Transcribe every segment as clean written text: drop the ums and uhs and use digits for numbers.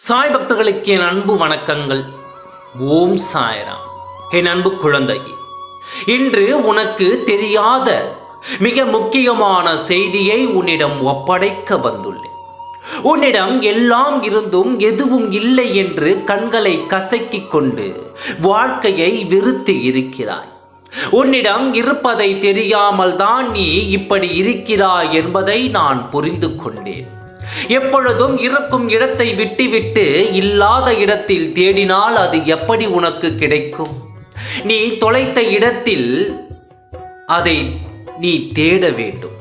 சாய் பக்தர்களுக்கு என் அன்பு வணக்கங்கள். ஓம் சாய்ராம். என் அன்பு குழந்தையே, இன்று உனக்கு தெரியாத மிக முக்கியமான செய்தியை உன்னிடம் ஒப்படைக்க வந்துள்ளேன். உன்னிடம் எல்லாம் இருந்தும் எதுவும் இல்லை என்று கண்களை கசக்கிக் கொண்டு வாழ்க்கையை வெறுத்து இருக்கிறாய். உன்னிடம் இருப்பதை தெரியாமல் தான் நீ இப்படி இருக்கிறாய் என்பதை நான் புரிந்து கொண்டேன். எப்பொழுதும் இருக்கும் இடத்தை விட்டுவிட்டு இல்லாத இடத்தில் தேடினால் அது எப்படி உனக்கு கிடைக்கும்? நீ தொலைத்த இடத்தில் அதை நீ தேட வேண்டும்.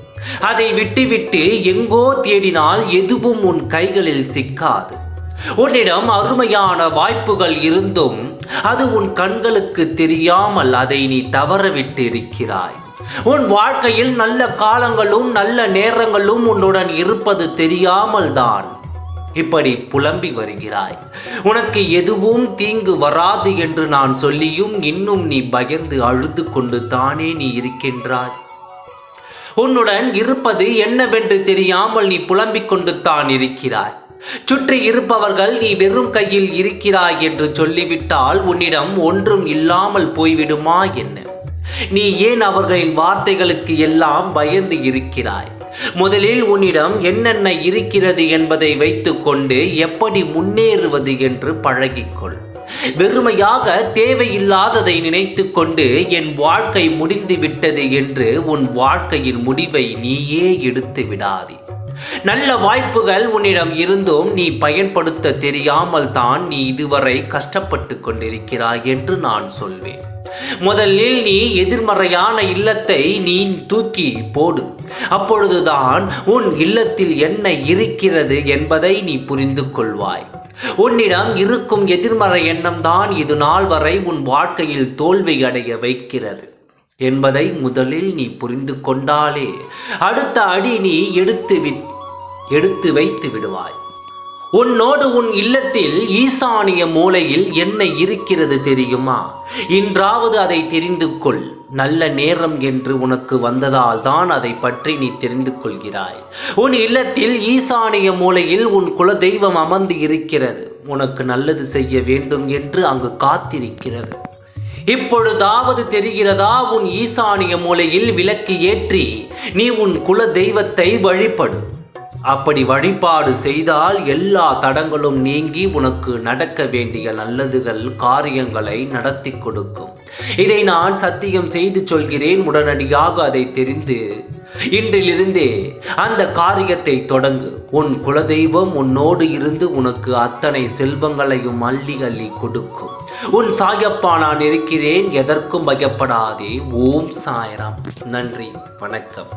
அதை விட்டுவிட்டு எங்கோ தேடினால் எதுவும் உன் கைகளில் சிக்காது. உன்னிடம் அருமையான வாய்ப்புகள் இருந்தும் அது உன் கண்களுக்கு தெரியாமல் அதை நீ தவறவிட்டு இருக்கிறாய். உன் வாழ்க்கையில் நல்ல காலங்களும் நல்ல நேரங்களும் உன்னுடன் இருப்பது தெரியாமல் தான் இப்படி புலம்பி வருகிறாய். உனக்கு எதுவும் தீங்கு வராது என்று நான் சொல்லியும் இன்னும் நீ பயந்து அழுது கொண்டு தானே நீ இருக்கின்றாய். உன்னுடன் இருப்பது என்னவென்று தெரியாமல் நீ புலம்பிக் கொண்டு தான் இருக்கிறாய். சுற்றி இருப்பவர்கள் நீ வெறும் கையில் இருக்கிறாய் என்று சொல்லிவிட்டால் உன்னிடம் ஒன்றும் இல்லாமல் போய்விடுமா என்ன? நீ ஏன் அவர்களின் வார்த்தைகளுக்கு எல்லாம் பயந்து இருக்கிறாய்? முதலில் உன்னிடம் என்னென்ன இருக்கிறது என்பதை வைத்துக்கொண்டு எப்படி முன்னேறுவது என்று பழகிக்கொள். வெறுமையாக தேவையில்லாததை நினைத்து கொண்டு என் வாழ்க்கை முடிந்து விட்டது என்று உன் வாழ்க்கையின் முடிவை நீயே எடுத்து விடாதே. நல்ல வாய்ப்புகள் உன்னிடம் இருந்தும் நீ பயன்படுத்த தெரியாமல் தான் நீ இதுவரை கஷ்டப்பட்டு கொண்டிருக்கிறாய் என்று நான் சொல்வேன். முதலில் நீ எதிர்மறையான இல்லத்தை நீ தூக்கி போடு. அப்பொழுதுதான் உன் இல்லத்தில் என்ன இருக்கிறது என்பதை நீ புரிந்து கொள்வாய். உன்னிடம் இருக்கும் எதிர்மறை எண்ணம் தான் இது நாள் வரை உன் வாழ்க்கையில் தோல்வி அடைய வைக்கிறது என்பதை முதலில் நீ புரிந்து கொண்டாலே அடுத்த அடி நீ எடுத்து வைத்து விடுவாய். உன்னோடு உன் இல்லத்தில் ஈசானிய மூலையில் என்ன இருக்கிறது தெரியுமா? இன்றாவது அதை தெரிந்து கொள். நல்ல நேரம் என்று உனக்கு வந்ததால் தான் அதை பற்றி நீ தெரிந்து கொள்கிறாய். உன் இல்லத்தில் ஈசானிய மூலையில் உன் குலதெய்வம் அமர்ந்து இருக்கிறது. உனக்கு நல்லது செய்ய வேண்டும் என்று அங்கு காத்திருக்கிறது. இப்பொழுதாவது தெரிகிறதா? உன் ஈசானிய மூலையில் விளக்கு ஏற்றி நீ உன் குல தெய்வத்தை வழிபடு. அப்படி வழிபாடு செய்தால் எல்லா தடங்களும் நீங்கி உனக்கு நடக்க வேண்டிய நல்லதுகள் காரியங்களை நடத்தி கொடுக்கும். இதை நான் சத்தியம் செய்து சொல்கிறேன். உடனடியாக அதை தெரிந்து இன்றிலிருந்தே அந்த காரியத்தை தொடங்கு. உன் குலதெய்வம் உன்னோடு இருந்து உனக்கு அத்தனை செல்வங்களையும் அள்ளி அள்ளி கொடுக்கும். உன் சாயப்பா நான் இருக்கிறேன், எதற்கும் பயப்படாதே. ஓம் சாய்ராம். நன்றி, வணக்கம்.